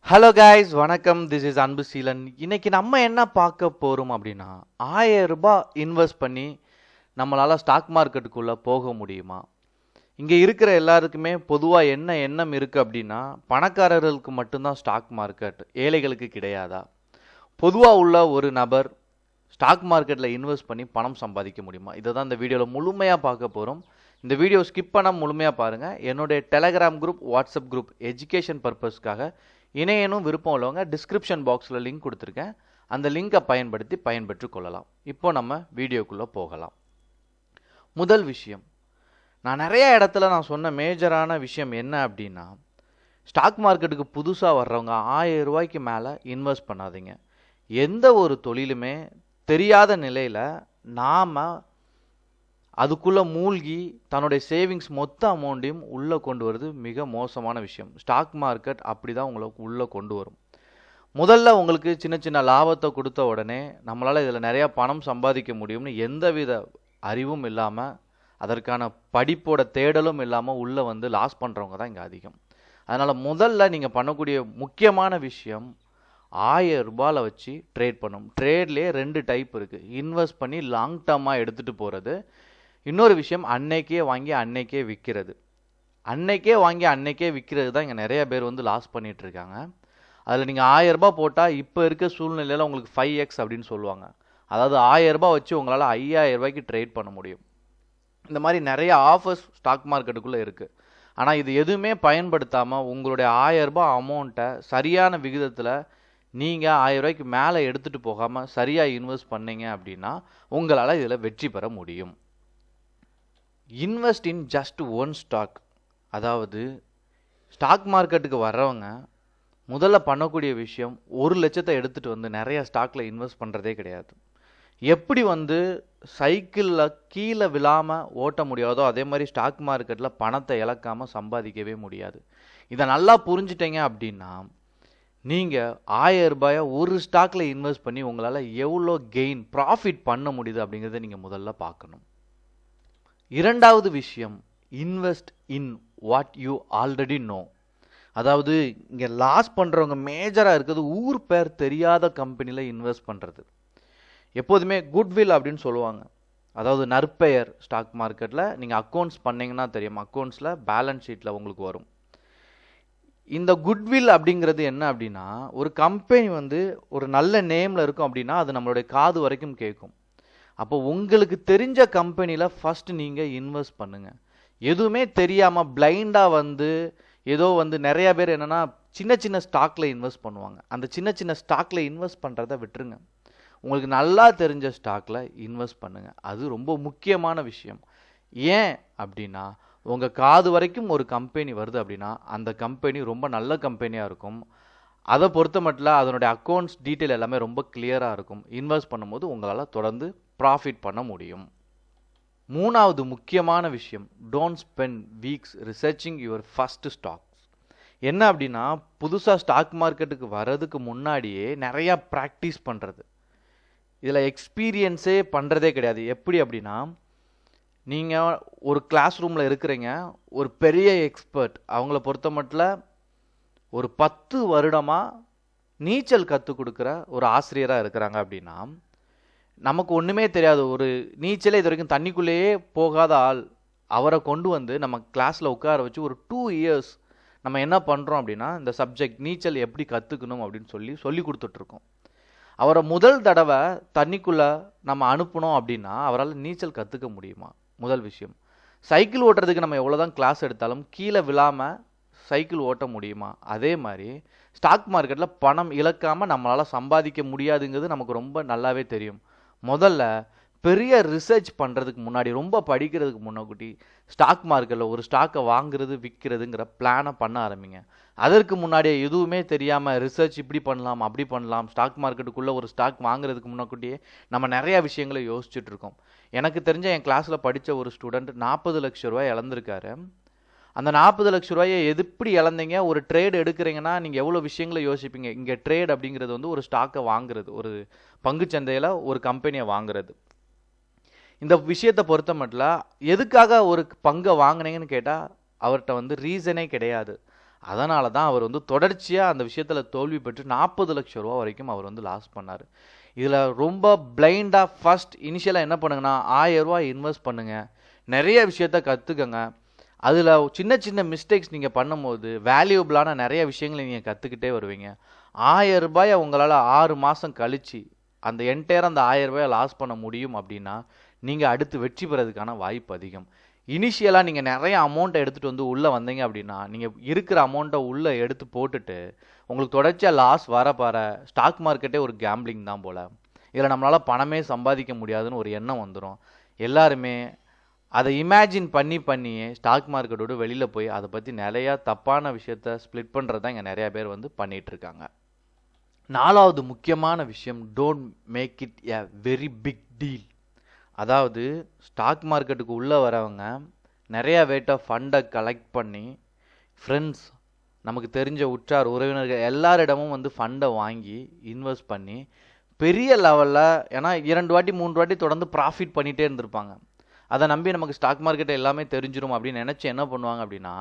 Hello guys, வணக்கம். This is அன்பு சீலன். இன்னைக்கு நம்ம என்ன பார்க்க போகிறோம் அப்படின்னா, 1000 ரூபாய் இன்வெஸ்ட் பண்ணி நம்மளால் ஸ்டாக் மார்க்கெட்டுக்குள்ளே போக முடியுமா? இங்கே இருக்கிற எல்லாருக்குமே பொதுவாக என்ன எண்ணம் இருக்குது அப்படின்னா, பணக்காரர்களுக்கு மட்டும்தான் ஸ்டாக் மார்க்கெட், ஏழைகளுக்கு கிடையாதா? பொதுவாக உள்ள ஒரு நபர் ஸ்டாக் மார்க்கெட்டில் இன்வெஸ்ட் பண்ணி பணம் சம்பாதிக்க முடியுமா? இதை தான் இந்த வீடியோவில் முழுமையாக பார்க்க போகிறோம். இந்த வீடியோ ஸ்கிப் பண்ணால் முழுமையாக பாருங்கள். என்னுடைய Telegram group, WhatsApp group education பர்பஸ்க்காக இணையனும் விருப்பம் உள்ளவங்க டிஸ்கிரிப்ஷன் பாக்ஸில் லிங்க் கொடுத்துருக்கேன். அந்த லிங்கை பயன்படுத்தி பயன்பெற்று கொள்ளலாம். இப்போ நம்ம வீடியோக்குள்ளே போகலாம். முதல் விஷயம், நான் நிறைய இடத்துல சொன்ன மேஜரான விஷயம் என்ன அப்படின்னா, ஸ்டாக் மார்க்கெட்டுக்கு புதுசாக வர்றவங்க 1000 ரூபாய்க்கு மேலே இன்வெஸ்ட் பண்ணாதீங்க. எந்த ஒரு தொழிலுமே தெரியாத நிலையில் நாம் அதுக்குள்ளே மூழ்கி தன்னுடைய சேவிங்ஸ் மொத்த அமௌண்ட்டையும் உள்ளே கொண்டு வருது மிக மோசமான விஷயம். ஸ்டாக் மார்க்கெட் அப்படி தான் உங்களை உள்ளே கொண்டு வரும். முதல்ல உங்களுக்கு சின்ன சின்ன லாபத்தை கொடுத்த உடனே நம்மளால் இதில் நிறையா பணம் சம்பாதிக்க முடியும்னு எந்தவித அறிவும் இல்லாமல், அதற்கான படிப்போட தேடலும் இல்லாமல் உள்ளே வந்து லாஸ் பண்ணுறவங்க தான் இங்கே அதிகம். அதனால் முதல்ல நீங்கள் பண்ணக்கூடிய முக்கியமான விஷயம், 1000 ரூபாயில் வச்சு ட்ரேட் பண்ணணும். ட்ரேட்லேயே 2 டைப் இருக்குது. இன்வெஸ்ட் பண்ணி லாங் டர்மாக எடுத்துகிட்டு போகிறது. இன்னொரு விஷயம், அன்னைக்கே வாங்கி அன்னைக்கே விற்கிறது. அன்னைக்கே வாங்கி அன்னைக்கே விற்கிறது தான் இங்கே நிறைய பேர் வந்து லாஸ் பண்ணிகிட்டு இருக்காங்க. அதில் நீங்கள் 1000 ரூபாய் போட்டால் இப்போ இருக்க சூழ்நிலையில் உங்களுக்கு 5x அப்படின்னு சொல்லுவாங்க. அதாவது 1000 ரூபாய் வச்சு உங்களால் 5000 ரூபாய்க்கு ட்ரேட் பண்ண முடியும். இந்த மாதிரி நிறைய ஆஃபர்ஸ் ஸ்டாக் மார்க்கெட்டுக்குள்ளே இருக்குது. ஆனால் இது எதுவுமே பயன்படுத்தாமல் உங்களுடைய 1000 ரூபாய் அமௌண்ட்டை சரியான விகிதத்தில் நீங்கள் 1000 ரூபாய்க்கு மேலே எடுத்துகிட்டு போகாமல் சரியாக இன்வெஸ்ட் பண்ணீங்க அப்படின்னா உங்களால் இதில் வெற்றி பெற முடியும். Invest in just one stock. அதாவது ஸ்டாக் மார்க்கெட்டுக்கு வர்றவங்க முதல்ல பண்ணக்கூடிய விஷயம், 1 லட்சத்தை எடுத்துகிட்டு வந்து நிறைய ஸ்டாக்கில் இன்வெஸ்ட் பண்ணுறதே கிடையாது. எப்படி வந்து சைக்கிளில் கீழே விழாமல் ஓட்ட முடியாதோ அதே மாதிரி ஸ்டாக் மார்க்கெட்டில் பணத்தை இழக்காமல் சம்பாதிக்கவே முடியாது. இதை நல்லா புரிஞ்சுட்டீங்க அப்படின்னா நீங்கள் 1000 ரூபாயை ஒரு ஸ்டாக்கில் இன்வெஸ்ட் பண்ணி உங்களால் எவ்வளோ கெயின், ப்ராஃபிட் பண்ண முடியுது அப்படிங்கிறத நீங்கள் முதல்ல பார்க்கணும். இரண்டாவது விஷயம், invest in what you already know. அதாவது இங்கே லாஸ் பண்ணுறவங்க மேஜராக இருக்கிறது ஊர் பேர் தெரியாத கம்பெனியில் இன்வெஸ்ட் பண்ணுறது. எப்போதுமே குட்வில் அப்படின்னு சொல்லுவாங்க. அதாவது நற்பெயர். ஸ்டாக் மார்க்கெட்டில் நீங்கள் அக்கௌண்ட்ஸ் பண்ணிங்கன்னா தெரியும், அக்கௌண்ட்ஸில் பேலன்ஸ் ஷீட்டில் உங்களுக்கு வரும். இந்த குட்வில் அப்படிங்கிறது என்ன அப்படின்னா, ஒரு கம்பெனி வந்து ஒரு நல்ல நேமில் இருக்கும் அப்படின்னா அது நம்மளுடைய காது வரைக்கும் கேட்கும். அப்போ உங்களுக்கு தெரிஞ்ச கம்பெனியில் ஃபஸ்ட்டு நீங்கள் இன்வெஸ்ட் பண்ணுங்கள். எதுவுமே தெரியாமல் பிளைண்டாக வந்து ஏதோ வந்து நிறையா பேர் என்னென்னா சின்ன சின்ன ஸ்டாக்கில் இன்வெஸ்ட் பண்ணுவாங்க. அந்த சின்ன சின்ன ஸ்டாக்கில் இன்வெஸ்ட் பண்ணுறத விட்டுருங்க. உங்களுக்கு நல்லா தெரிஞ்ச ஸ்டாக்கில் இன்வெஸ்ட் பண்ணுங்கள். அது ரொம்ப முக்கியமான விஷயம். ஏன் அப்படின்னா, உங்கள் காது வரைக்கும் ஒரு கம்பெனி வருது அப்படின்னா அந்த கம்பெனி ரொம்ப நல்ல கம்பெனியாக இருக்கும். அதை பொறுத்த மட்டும் அதனுடைய அக்கௌண்ட்ஸ் டீட்டெயில் எல்லாமே ரொம்ப கிளியராக இருக்கும். இன்வெஸ்ட் பண்ணும்போது உங்களால் தொடர்ந்து ப்ராஃபிட் பண்ண முடியும். மூணாவது முக்கியமான விஷயம், don't spend weeks researching your first stocks. என்ன அப்படின்னா, புதுசாக ஸ்டாக் மார்க்கெட்டுக்கு வர்றதுக்கு முன்னாடியே நிறையா ப்ராக்டிஸ் பண்ணுறது. இதில் எக்ஸ்பீரியன்ஸே பண்ணுறதே கிடையாது. எப்படி அப்படின்னா, நீங்கள் ஒரு கிளாஸ் ரூமில் இருக்கிறீங்க, ஒரு பெரிய எக்ஸ்பர்ட், அவங்கள பொறுத்த மட்டும் ஒரு 10 வருடமாக நீச்சல் கற்றுக் கொடுக்குற ஒரு ஆசிரியராக இருக்கிறாங்க அப்படின்னா, நமக்கு ஒன்றுமே தெரியாது, ஒரு நீச்சலே இது வரைக்கும் தண்ணிக்குள்ளேயே போகாத ஆள், அவரை கொண்டு வந்து நம்ம கிளாஸில் உட்கார வச்சு ஒரு 2 இயர்ஸ் நம்ம என்ன பண்ணுறோம் அப்படின்னா, இந்த சப்ஜெக்ட் நீச்சல் எப்படி கற்றுக்கணும் அப்படின்னு சொல்லி கொடுத்துட்ருக்கோம். அவரை முதல் தடவை தண்ணிக்குள்ளே நம்ம அனுப்பணும் அப்படின்னா அவரால் நீச்சல் கற்றுக்க முடியுமா? முதல் விஷயம். சைக்கிள் ஓட்டுறதுக்கு நம்ம எவ்வளோ தான் கிளாஸ் எடுத்தாலும் கீழே விழாமல் சைக்கிள் ஓட்ட முடியுமா? அதே மாதிரி ஸ்டாக் மார்க்கெட்டில் பணம் இழக்காமல் நம்மளால் சம்பாதிக்க முடியாதுங்கிறது நமக்கு ரொம்ப நல்லாவே தெரியும். முதல்ல பெரிய ரிசர்ச் பண்ணுறதுக்கு முன்னாடி, ரொம்ப படிக்கிறதுக்கு முன்னாடி ஸ்டாக் மார்க்கெட்டில் ஒரு ஸ்டாக்கை வாங்குறது விற்கிறதுங்கிற பிளானை பண்ண ஆரம்பிங்க. அதற்கு முன்னாடியே எதுவுமே தெரியாமல் ரிசர்ச் இப்படி பண்ணலாம் அப்படி பண்ணலாம், ஸ்டாக் மார்க்கெட்டுக்குள்ளே ஒரு ஸ்டாக் வாங்குறதுக்கு முன்னாடியே நம்ம நிறையா விஷயங்களை யோசிச்சுட்டு இருக்கோம். எனக்கு தெரிஞ்ச என் கிளாஸில் படித்த ஒரு ஸ்டூடெண்ட் 40 லட்ச ரூபாய் இழந்திருக்காரு. அந்த 40 லட்ச ரூபாயை எப்படி இழந்தீங்க? ஒரு ட்ரேடு எடுக்கிறீங்கன்னா நீங்கள் எவ்வளோ விஷயங்களை யோசிப்பீங்க. இங்கே ட்ரேட் அப்படிங்கிறது வந்து ஒரு ஸ்டாக்கை வாங்குறது, ஒரு பங்குச்சந்தையில் ஒரு கம்பெனியை வாங்குறது. இந்த விஷயத்தை பொறுத்த மட்டும் எதுக்காக ஒரு பங்கை வாங்கினீங்கன்னு கேட்டால் அவர்கிட்ட வந்து ரீசனே கிடையாது. அதனால தான் அவர் வந்து தொடர்ச்சியாக அந்த விஷயத்தில் தோல்வி பெற்று 40 லட்சம் ரூபா வரைக்கும் அவர் வந்து லாஸ் பண்ணார். இதில் ரொம்ப பிளைண்டாக ஃபர்ஸ்ட் இனிஷியலாக என்ன பண்ணுங்கன்னா 1000 ரூபா இன்வெஸ்ட் பண்ணுங்கள், நிறைய விஷயத்த கற்றுக்கங்க. அதில் சின்ன சின்ன மிஸ்டேக்ஸ் நீங்கள் பண்ணும்போது வேல்யூபிளான நிறைய விஷயங்களை நீங்கள் கற்றுக்கிட்டே வருவீங்க. 1000 ரூபாயை உங்களால் 6 மாதம் கழித்து அந்த என்டையர் அந்த 1000 ரூபாயை லாஸ் பண்ண முடியும் அப்படின்னா நீங்கள் அடுத்து வெற்றி பெறதுக்கான வாய்ப்பு அதிகம். இனிஷியலாக நீங்கள் நிறைய அமௌண்ட்டை எடுத்துகிட்டு வந்து உள்ளே வந்தீங்க அப்படின்னா நீங்கள் இருக்கிற அமௌண்ட்டை உள்ளே எடுத்து போட்டுட்டு உங்களுக்கு தொடர்ச்சியாக லாஸ் வர ஸ்டாக் மார்க்கெட்டே ஒரு கேம்பிளிங் தான் போல், இதில் நம்மளால் பணமே சம்பாதிக்க முடியாதுன்னு ஒரு எண்ணம் வந்துடும். எல்லாருமே அதை இமேஜின் பண்ணியே ஸ்டாக் மார்க்கெட்டோடு வெளியில் போய் அதை பற்றி நிறையா தப்பான விஷயத்த ஸ்ப்ளிட் பண்ணுறது தான் இங்கே நிறையா பேர் வந்து பண்ணிகிட்ருக்காங்க. 4வது முக்கியமான விஷயம், don't make it a very big deal. அதாவது ஸ்டாக் மார்க்கெட்டுக்கு உள்ளே வரவங்க நிறையா வேட்ட ஃபண்டை கலெக்ட் பண்ணி ஃப்ரெண்ட்ஸ், நமக்கு தெரிஞ்ச உற்றார் உறவினர்கள் எல்லாரிடமும் வந்து ஃபண்டை வாங்கி இன்வெஸ்ட் பண்ணி பெரிய லெவலில், ஏன்னா 2 வாட்டி 3 வாட்டி தொடர்ந்து ப்ராஃபிட் பண்ணிகிட்டே இருந்திருப்பாங்க, அதை நம்பி நமக்கு ஸ்டாக் மார்க்கெட்டை எல்லாமே தெரிஞ்சிடும் அப்படின்னு நினச்சி என்ன பண்ணுவாங்க அப்படின்னா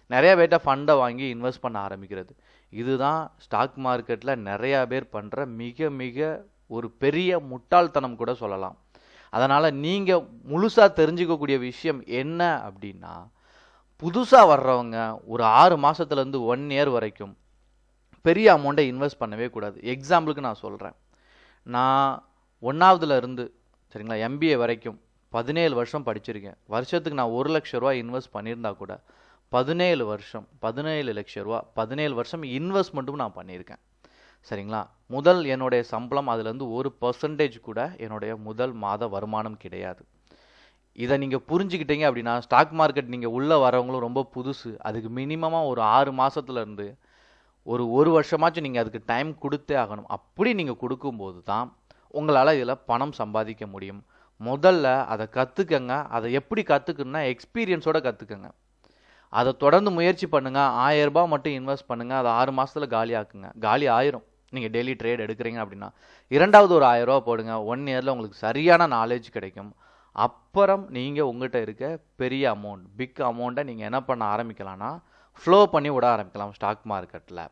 நிறையா பேர்ட்ட ஃபண்டை வாங்கி இன்வெஸ்ட் பண்ண ஆரம்பிக்கிறது. இதுதான் ஸ்டாக் மார்க்கெட்டில் நிறையா பேர் பண்ணுற மிக மிக ஒரு பெரிய முட்டாள்தனம் கூட சொல்லலாம். அதனால் நீங்கள் முழுசாக தெரிஞ்சுக்கக்கூடிய விஷயம் என்ன அப்படின்னா, புதுசாக வர்றவங்க ஒரு 6 மாதத்துலேருந்து 1 இயர் வரைக்கும் பெரிய அமௌண்ட்டை இன்வெஸ்ட் பண்ணவே கூடாது. எக்ஸாம்பிளுக்கு நான் சொல்கிறேன், நான் 1ஆவதுல இருந்து சரிங்களா MBA வரைக்கும் 17 வருஷம் படிச்சிருக்கேன். வருஷத்துக்கு நான் 1 லட்ச ரூபா இன்வெஸ்ட் பண்ணியிருந்தா கூட 17 வருஷம் 17 லட்ச ரூபா 17 வருஷம் இன்வெஸ்ட்மெண்ட்டும் நான் பண்ணியிருக்கேன். சரிங்களா, முதல் என்னுடைய சம்பளம் அதுலேருந்து 1% கூட என்னுடைய முதல் மாத வருமானம் கிடையாது. இதை நீங்கள் புரிஞ்சுக்கிட்டீங்க அப்படின்னா ஸ்டாக் மார்க்கெட் நீங்கள் உள்ளே வரவங்களும் ரொம்ப புதுசு, அதுக்கு மினிமமாக ஒரு 6 மாதத்துலேருந்து ஒரு வருஷமாச்சும் நீங்கள் அதுக்கு டைம் கொடுத்தே ஆகணும். அப்படி நீங்கள் கொடுக்கும்போது தான் உங்களால் இதில் பணம் சம்பாதிக்க முடியும். முதல்ல அதை கற்றுக்கங்க. அதை எப்படி கற்றுக்கணுன்னா எக்ஸ்பீரியன்ஸோடு கற்றுக்கங்க. அதை தொடர்ந்து முயற்சி பண்ணுங்கள். 1000 ரூபாய் மட்டும் இன்வெஸ்ட் பண்ணுங்கள். அதை 6 மாதத்தில் காலி ஆக்குங்க. காலி ஆயிரும் நீங்கள் டெய்லி ட்ரேட் எடுக்கிறீங்க அப்படின்னா. 2வது ஒரு 1000 ரூபா போடுங்க. 1 இயரில் உங்களுக்கு சரியான நாலேஜ் கிடைக்கும். அப்புறம் நீங்கள் உங்கள்கிட்ட இருக்க பெரிய அமௌண்ட், பிக் அமௌண்ட்டை நீங்கள் என்ன பண்ண ஆரம்பிக்கலாம்னா ஃப்ளோ பண்ணி விட ஆரம்பிக்கலாம் ஸ்டாக் மார்க்கெட்டில்.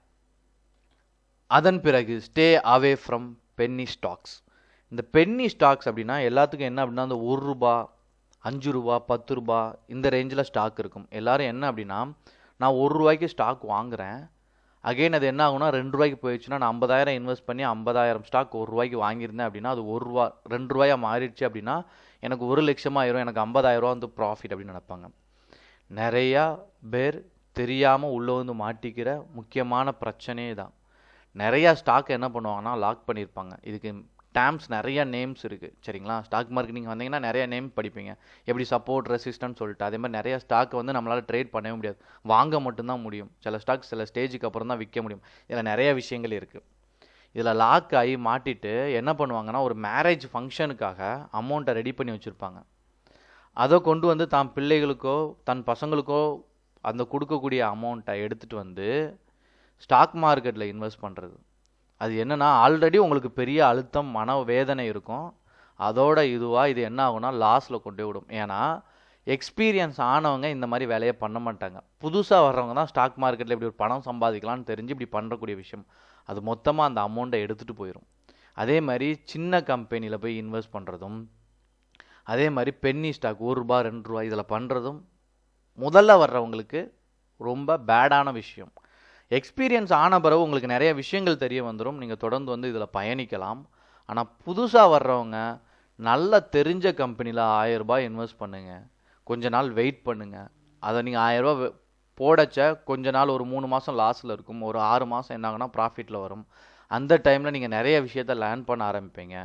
அதன் பிறகு stay away from Penney stocks. இந்த பென்னி ஸ்டாக்ஸ் அப்படின்னா எல்லாத்துக்கும் என்ன அப்படின்னா, அந்த 1 ரூபா 5 ரூபா 10 ரூபா இந்த ரேஞ்சில் ஸ்டாக் இருக்கும். எல்லோரும் என்ன அப்படின்னா, நான் 1 ரூபாய்க்கு ஸ்டாக் வாங்குகிறேன், அகெயின் அது என்ன ஆகுனா 2 ரூபாய்க்கு போயிடுச்சுன்னா, நான் 50,000 இன்வெஸ்ட் பண்ணி 50,000 ஸ்டாக் 1 ரூபாய்க்கு வாங்கியிருந்தேன் அப்படின்னா அது 1 ரூபா 2 ரூபாயாக மாறிடுச்சு அப்படின்னா எனக்கு 1 லட்சமாக ஆயிரும், எனக்கு 50,000 ரூபா வந்து ப்ராஃபிட் அப்படின்னு நினைப்பாங்க. நிறையா பேர் தெரியாமல் உள்ளே வந்து மாட்டிக்கிற முக்கியமான பிரச்சனையே தான். நிறையா ஸ்டாக் என்ன பண்ணுவாங்கன்னா லாக் பண்ணியிருப்பாங்க. இதுக்கு டேர்ம்ஸ் நிறையா நேம்ஸ் இருக்குது. சரிங்களா, ஸ்டாக் மார்க்கெட் நீங்கள் வந்தீங்கன்னா நிறையா நேம் படிப்பீங்க, எப்படி சப்போர்ட் ரெசிஸ்டன்ட் சொல்லிட்டு. அதே மாதிரி நிறையா ஸ்டாக்கை வந்து நம்மளால் ட்ரேட் பண்ணவே முடியாது, வாங்க மட்டும்தான் முடியும். சில ஸ்டாக் சில ஸ்டேஜுக்கு அப்புறம் தான் விற்க முடியும். இதில் நிறையா விஷயங்கள் இருக்குது. இதில் லாக் ஆகி மாட்டிட்டு என்ன பண்ணுவாங்கன்னா, ஒரு மேரேஜ் ஃபங்க்ஷனுக்காக அமௌண்ட்டை ரெடி பண்ணி வச்சுருப்பாங்க. அதை கொண்டு வந்து தான் பிள்ளைகளுக்கோ தன் பசங்களுக்கோ அந்த கொடுக்கக்கூடிய அமௌண்ட்டை எடுத்துகிட்டு வந்து ஸ்டாக் மார்க்கெட்டில் இன்வெஸ்ட் பண்ணுறது. அது என்னென்னா, ஆல்ரெடி உங்களுக்கு பெரிய அழுத்தம் மன வேதனை இருக்கும், அதோட இதுவாக இது என்ன ஆகுனா லாஸில் கொண்டு விடும். ஏன்னா எக்ஸ்பீரியன்ஸ் ஆனவங்க இந்த மாதிரி வேலையை பண்ண மாட்டாங்க. புதுசாக வர்றவங்க தான் ஸ்டாக் மார்க்கெட்டில் இப்படி ஒரு பணம் சம்பாதிக்கலாம்னு தெரிஞ்சு இப்படி பண்ணுறக்கூடிய விஷயம், அது மொத்தமாக அந்த அமௌண்ட்டை எடுத்துகிட்டு போயிடும். அதே மாதிரி சின்ன கம்பெனியில் போய் இன்வெஸ்ட் பண்ணுறதும், அதே மாதிரி பென்னி ஸ்டாக் 1 ரூபா 2 ரூபா இதில் பண்ணுறதும் முதல்ல வர்றவங்களுக்கு ரொம்ப பேடான விஷயம். எக்ஸ்பீரியன்ஸ் ஆன பிறகு உங்களுக்கு நிறைய விஷயங்கள் தெரிய வந்துடும், நீங்கள் தொடர்ந்து வந்து இதில் பயணிக்கலாம். ஆனால் புதுசாக வர்றவங்க நல்ல தெரிஞ்ச கம்பெனியில் 1000 ரூபாய் இன்வெஸ்ட் பண்ணுங்கள், கொஞ்ச நாள் வெயிட் பண்ணுங்கள். அதை நீங்கள் 1000 ரூபா போடச்ச கொஞ்ச நாள் ஒரு 3 மாதம் லாஸில் இருக்கும், ஒரு 6 மாதம் என்ன ஆகுனா ப்ராஃபிட்டில் வரும். அந்த டைமில் நீங்கள் நிறைய விஷயத்தை லேர்ன் பண்ண ஆரம்பிப்பீங்க.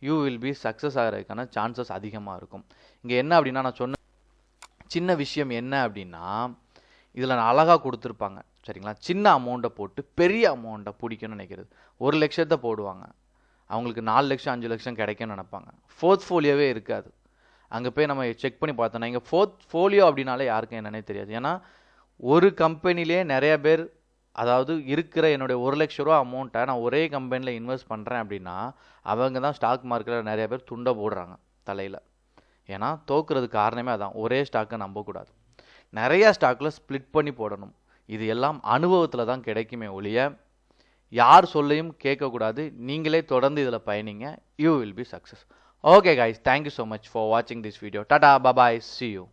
யூ வில் பி சக்ஸஸ் ஆகிறதுக்கான சான்சஸ் அதிகமாக இருக்கும். இங்கே என்ன அப்படின்னா, நான் சொன்ன சின்ன விஷயம் என்ன அப்படின்னா, இதில் நான் அழகாக கொடுத்துருப்பாங்க. சரிங்களா, சின்ன அமௌண்ட்டை போட்டு பெரிய அமௌண்ட்டை பிடிக்கணும்னு நினைக்கிறது. 1 லட்சத்தை போடுவாங்க, அவங்களுக்கு 4 லட்சம் 5 லட்சம் கிடைக்கும்னு நினைப்பாங்க. போர்ட்ஃபோலியோவே இருக்காது. அங்கே போய் நம்ம செக் பண்ணி பார்த்தோன்னா இங்கே போர்ட்ஃபோலியோ அப்படின்னாலே யாருக்கும் என்னன்னே தெரியாது. ஏன்னா ஒரு கம்பெனிலே நிறைய பேர், அதாவது இருக்கிற என்னுடைய 1 லட்ச ரூபா அமௌண்ட்டை நான் ஒரே கம்பெனியில் இன்வெஸ்ட் பண்ணுறேன் அப்படின்னா அவங்க தான் ஸ்டாக் மார்க்கெட்டில் நிறைய பேர் துண்டை போடுறாங்க தலையில். ஏன்னா தோக்குறதுக்கு காரணமே அதான், ஒரே ஸ்டாக்கை நம்பக்கூடாது, நிறையா ஸ்டாக்கில் ஸ்ப்ளிட் பண்ணி போடணும். இது எல்லாம் அனுபவத்தில் தான் கிடைக்குமே ஒழிய யார் சொல்லையும் கேட்கக்கூடாது. நீங்களே தொடர்ந்து இதில் பயணிங்க. You will be success. Okay guys, thank you so much for வாட்சிங் this video. Tata, bye bye, see you.